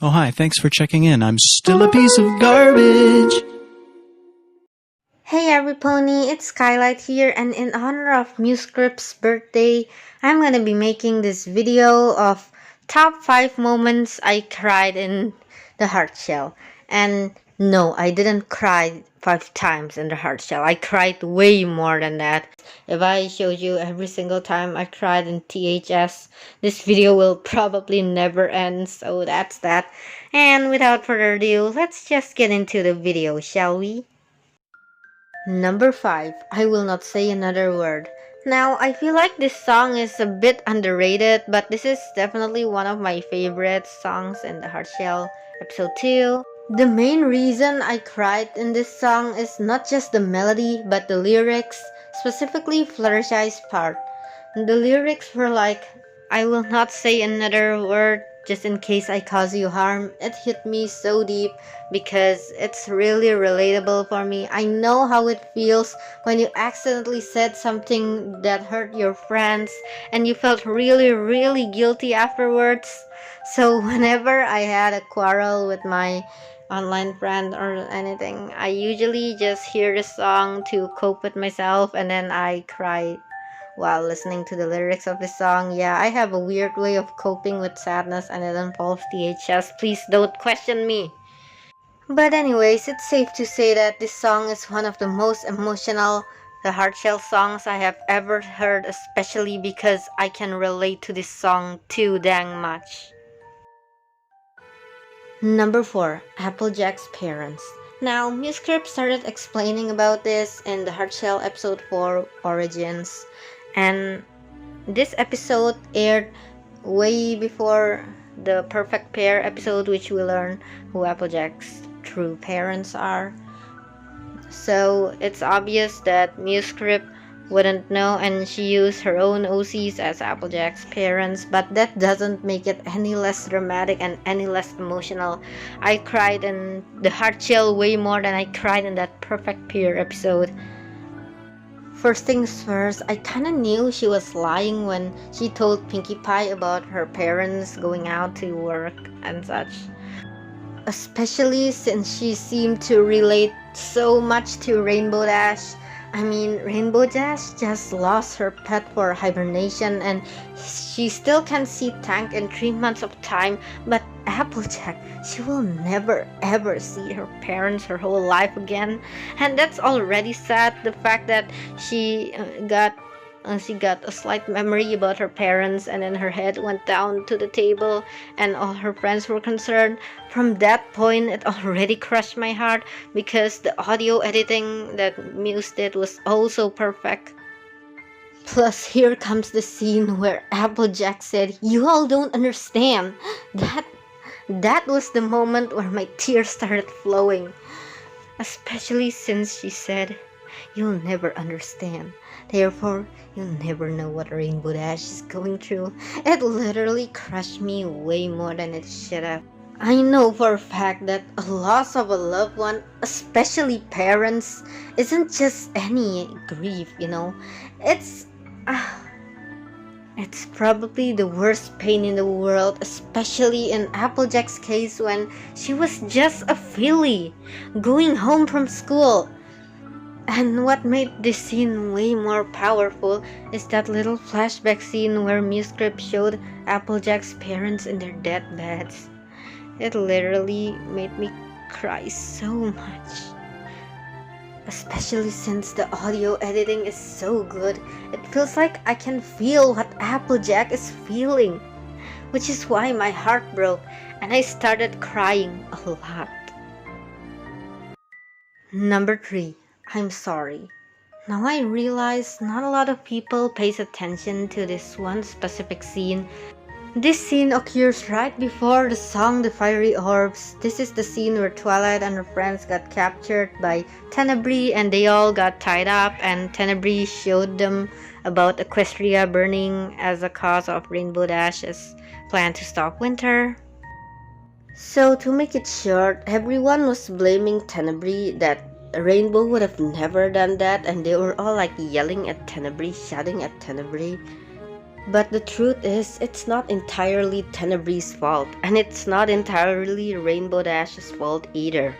Oh hi, thanks for checking in. I'm still a piece of garbage. Hey everypony, it's Skylight here, and in honor of Musescript's birthday, I'm gonna be making this video of top 5 moments I cried in the heart shell. And no, I didn't cry 5 times in the heart shell. I cried way more than that. If I showed you every single time I cried in THS, this video will probably never end, so that's that. And without further ado, let's just get into the video, shall we? Number 5, I Will Not Say Another Word. Now, I feel like this song is a bit underrated, but this is definitely one of my favorite songs in the Hardshell episode 2. The main reason I cried in this song is not just the melody, but the lyrics, specifically Fluttershy's part. The lyrics were like, I will not say another word just in case I cause you harm. It hit me so deep because it's really relatable for me. I know how it feels when you accidentally said something that hurt your friends and you felt really guilty afterwards. So whenever I had a quarrel with my online friend or anything, I usually just hear the song to cope with myself, and then I cry while listening to the lyrics of the song. Yeah, I have a weird way of coping with sadness, and it involves THS. Please don't question me. But anyways, it's safe to say that this song is one of the most emotional, the heartshell songs I have ever heard, especially because I can relate to this song too dang much. Number 4, Applejack's parents. Now, Musescript started explaining about this in the Hardshell episode 4, Origins, and this episode aired way before the Perfect Pair episode, which we learn who Applejack's true parents are. So it's obvious that Musescript wouldn't know, and she used her own OCs as Applejack's parents, but that doesn't make it any less dramatic and any less emotional. I cried in the Hardshell way more than I cried in that Perfect Pair episode. First things first, I kinda knew she was lying when she told Pinkie Pie about her parents going out to work and such. Especially since she seemed to relate so much to Rainbow Dash. I mean, Rainbow Dash just lost her pet for hibernation and she still can see Tank in 3 months of time, but Applejack, she will never ever see her parents her whole life again. And that's already sad, the fact that she got a slight memory about her parents, and then her head went down to the table and all her friends were concerned. From that point, it already crushed my heart because the audio editing that Muse did was also perfect. Plus, here comes the scene where Applejack said, "You all don't understand." That was the moment where my tears started flowing. Especially since she said, "You'll never understand. Therefore, you'll never know what Rainbow Dash is going through." It literally crushed me way more than it should have. I know for a fact that a loss of a loved one, especially parents, isn't just any grief, you know. It's probably the worst pain in the world, especially in Applejack's case when she was just a filly going home from school. And what made this scene way more powerful is that little flashback scene where Musescript showed Applejack's parents in their deathbeds. It literally made me cry so much. Especially since the audio editing is so good, it feels like I can feel what Applejack is feeling. Which is why my heart broke and I started crying a lot. Number 3, I'm sorry. Now I realize not a lot of people pays attention to this one specific scene. This scene occurs right before the song The Fiery Orbs. This is the scene where Twilight and her friends got captured by Tenebrae and they all got tied up, and Tenebrae showed them about Equestria burning as a cause of Rainbow Dash's plan to stop winter. So to make it short, everyone was blaming Tenebrae that Rainbow would have never done that, and they were all like yelling at Tenebrae, shouting at Tenebrae. But the truth is, it's not entirely Tenebrie's fault, and it's not entirely Rainbow Dash's fault either.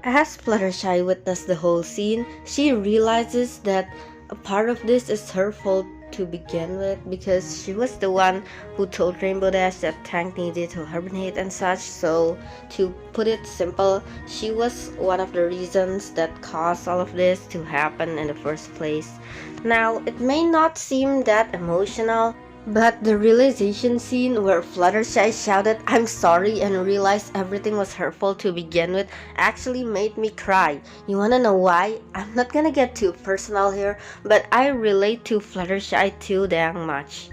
As Fluttershy witnessed the whole scene, she realizes that a part of this is her fault to begin with, because she was the one who told Rainbow Dash that Tank needed to hibernate and such. So to put it simple, she was one of the reasons that caused all of this to happen in the first place. Now, it may not seem that emotional, but the realization scene where Fluttershy shouted "I'm sorry" and realized everything was her fault to begin with actually made me cry. You wanna know why? I'm not gonna get too personal here, but I relate to Fluttershy too damn much.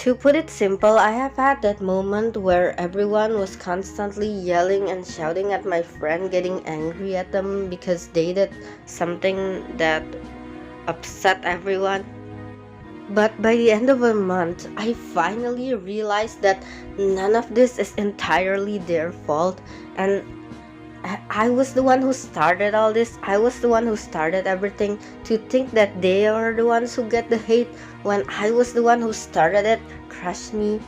To put it simple, I have had that moment where everyone was constantly yelling and shouting at my friend, getting angry at them because they did something that upset everyone. But by the end of a month, I finally realized that none of this is entirely their fault, and I was the one who started all this. I was the one who started everything. To think that they are the ones who get the hate when I was the one who started it crushed me.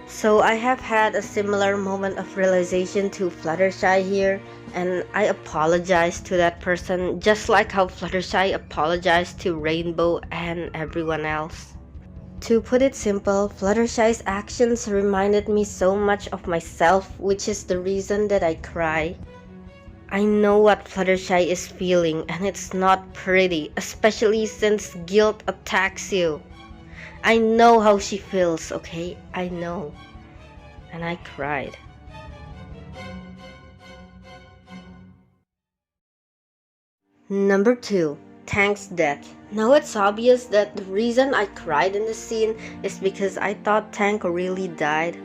So I have had a similar moment of realization to Fluttershy here, and I apologize to that person just like how Fluttershy apologized to Rainbow and everyone else. To put it simple, Fluttershy's actions reminded me so much of myself, which is the reason that I cry. I know what Fluttershy is feeling, and it's not pretty, especially since guilt attacks you. I know how she feels, okay? I know. And I cried. Number 2. Tank's death. Now it's obvious that the reason I cried in this scene is because I thought Tank really died.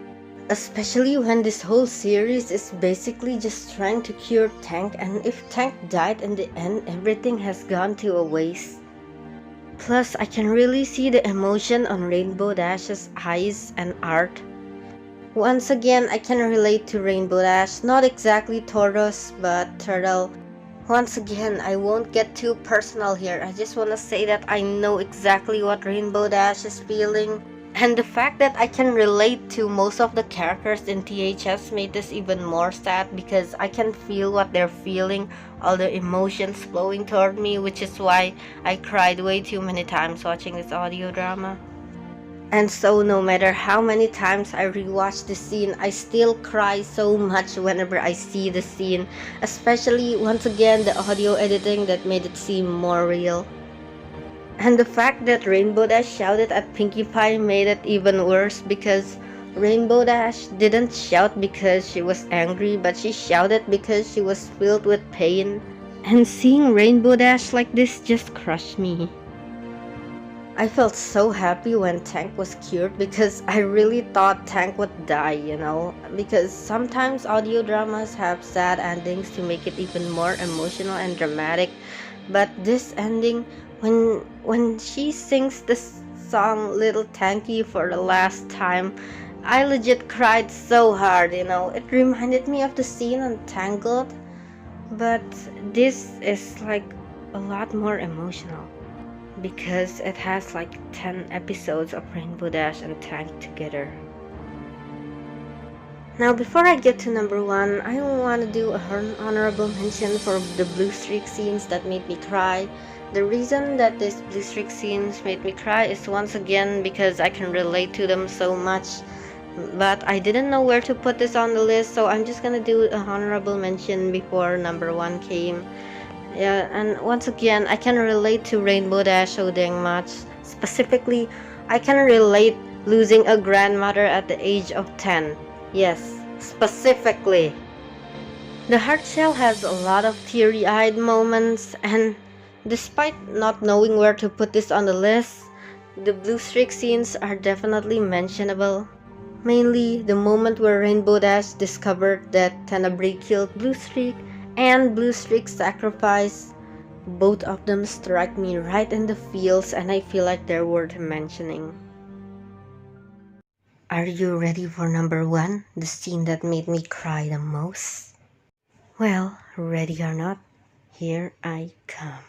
Especially when this whole series is basically just trying to cure Tank, and if Tank died in the end, everything has gone to a waste. Plus, I can really see the emotion on Rainbow Dash's eyes and art. Once again, I can relate to Rainbow Dash, not exactly Tauros, but Turtle. Once again, I won't get too personal here. I just want to say that I know exactly what Rainbow Dash is feeling. And the fact that I can relate to most of the characters in THS made this even more sad, because I can feel what they're feeling, all the emotions flowing toward me, which is why I cried way too many times watching this audio drama. And so no matter how many times I rewatch the scene, I still cry so much whenever I see the scene, especially once again the audio editing that made it seem more real. And the fact that Rainbow Dash shouted at Pinkie Pie made it even worse, because Rainbow Dash didn't shout because she was angry, but she shouted because she was filled with pain. And seeing Rainbow Dash like this just crushed me. I felt so happy when Tank was cured, because I really thought Tank would die, you know? Because sometimes audio dramas have sad endings to make it even more emotional and dramatic. But this ending, when she sings this song Little Tanky for the last time, I legit cried so hard, you know? It reminded me of the scene on Tangled, but this is like a lot more emotional, because it has like 10 episodes of Rainbow Dash and Tank together. Now, before I get to number 1, I want to do an honorable mention for the blue streak scenes that made me cry. The reason that these blue streak scenes made me cry is once again because I can relate to them so much. But I didn't know where to put this on the list, so I'm just gonna do an honorable mention before number 1 came. Yeah, and once again, I can relate to Rainbow Dash so dang much. Specifically, I can relate losing a grandmother at the age of 10. Yes, specifically. The Heart Shell has a lot of teary-eyed moments, and despite not knowing where to put this on the list, the blue streak scenes are definitely mentionable. Mainly, the moment where Rainbow Dash discovered that Tenebris killed Blue Streak and Blue Streak's sacrifice. Both of them strike me right in the feels, and I feel like they're worth mentioning. Are you ready for number 1? The scene that made me cry the most? Well, ready or not, here I come.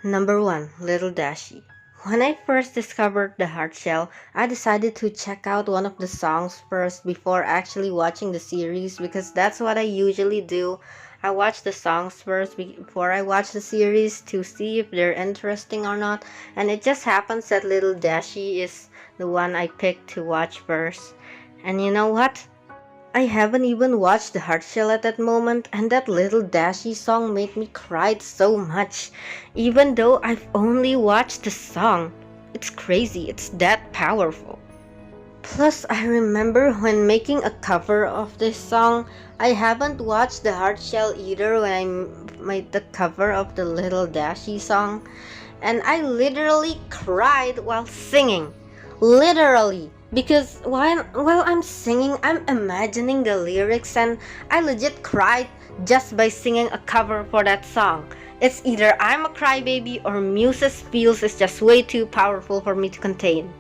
Number 1, Little Dashie. When I first discovered the hard shell, I decided to check out one of the songs first before actually watching the series because that's what I usually do. I watch the songs first before I watch the series to see if they're interesting or not, and it just happens that little Dashie is the one I picked to watch first. And you know what? I haven't even watched the hard shell at that moment, and that little Dashie song made me cry so much, even though I've only watched the song. It's crazy, it's that powerful. Plus, I remember when making a cover of this song, I haven't watched the hard shell either when I made the cover of the little Dashie song, and I literally cried while singing. Literally. Because while I'm singing, I'm imagining the lyrics and I legit cried just by singing a cover for that song. It's either I'm a crybaby or Muse's feels is just way too powerful for me to contain.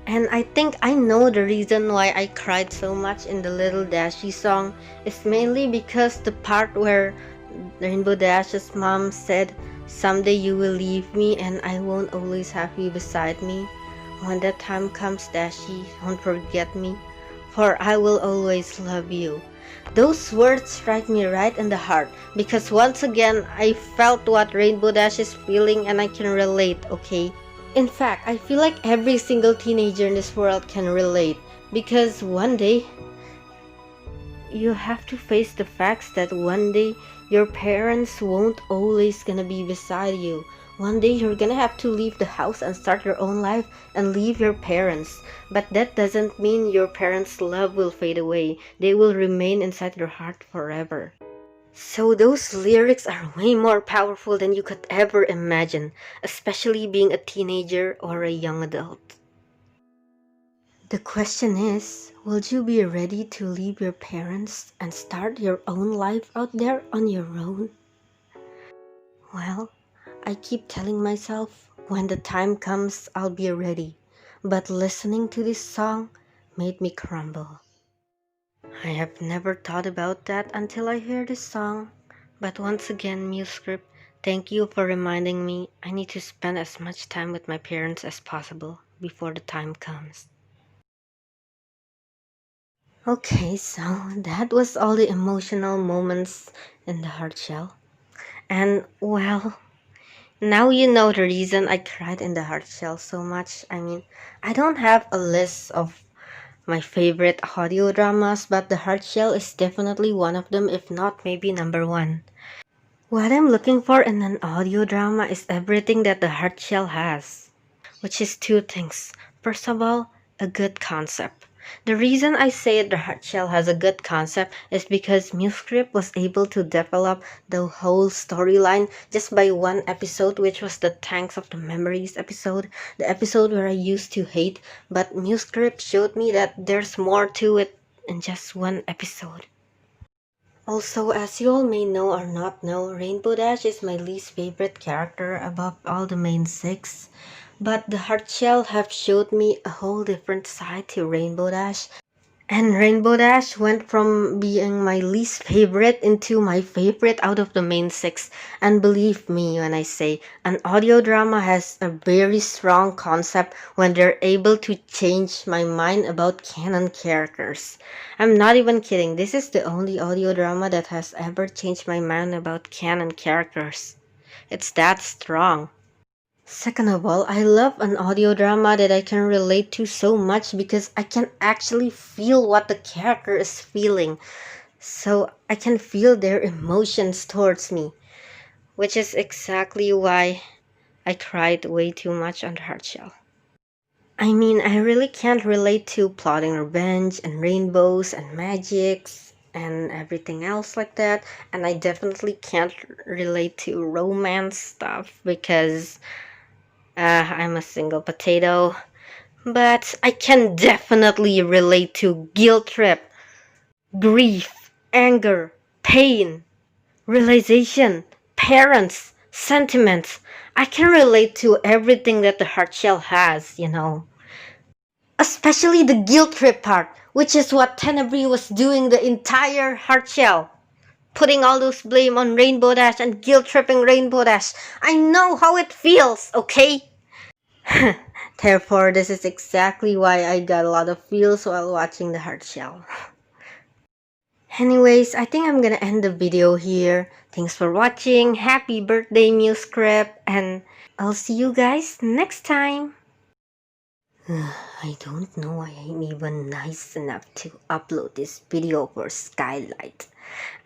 And I think I know the reason why I cried so much in the Little Dashie song is mainly because the part where Rainbow Dash's mom said, "Someday you will leave me and I won't always have you beside me. When that time comes, Dashie, don't forget me, for I will always love you." Those words strike me right in the heart because once again, I felt what Rainbow Dash is feeling and I can relate, okay? In fact, I feel like every single teenager in this world can relate because one day, you have to face the facts that one day your parents won't always gonna be beside you. One day you're gonna have to leave the house and start your own life and leave your parents. But that doesn't mean your parents' love will fade away. They will remain inside your heart forever. So those lyrics are way more powerful than you could ever imagine, especially being a teenager or a young adult. The question is, will you be ready to leave your parents and start your own life out there on your own? Well, I keep telling myself, when the time comes, I'll be ready. But listening to this song made me crumble. I have never thought about that until I hear this song. But once again, Musescript, thank you for reminding me I need to spend as much time with my parents as possible before the time comes. Okay, so that was all the emotional moments in the hard shell. And well, now you know the reason I cried in the hard shell so much. I mean, I don't have a list of my favorite audio dramas, but the hard shell is definitely one of them, if not maybe number one. What I'm looking for in an audio drama is everything that the hard shell has, which is two things. First of all, a good concept. The reason I say the hard shell has a good concept is because Musescript was able to develop the whole storyline just by one episode, which was the Tanks of the Memories episode, the episode where I used to hate, but Musescript showed me that there's more to it in just one episode. Also, as you all may know or not know, Rainbow Dash is my least favorite character above all the main six. But the hard shell have showed me a whole different side to Rainbow Dash. And Rainbow Dash went from being my least favorite into my favorite out of the main six. And believe me when I say, an audio drama has a very strong concept when they're able to change my mind about canon characters. I'm not even kidding, this is the only audio drama that has ever changed my mind about canon characters. It's that strong. Second of all, I love an audio drama that I can relate to so much because I can actually feel what the character is feeling. So I can feel their emotions towards me, which is exactly why I cried way too much on the hard shell. I mean, I really can't relate to plotting revenge and rainbows and magics and everything else like that. And I definitely can't relate to romance stuff because I'm a single potato, but I can definitely relate to guilt trip, grief, anger, pain, realization, parents, sentiments. I can relate to everything that the heart shell has, you know. Especially the guilt trip part, which is what Tenebrae was doing the entire heart shell. Putting all those blame on Rainbow Dash and guilt tripping Rainbow Dash. I know how it feels, okay? Therefore, this is exactly why I got a lot of feels while watching the hard shell. Anyways, I think I'm gonna end the video here. Thanks for watching. Happy birthday, Musescript, and I'll see you guys next time. I don't know why I'm even nice enough to upload this video for Skylight.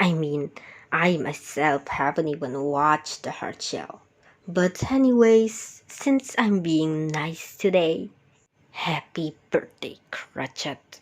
I mean, I myself haven't even watched the hard shell. But anyways, since I'm being nice today, happy birthday, Cratchit.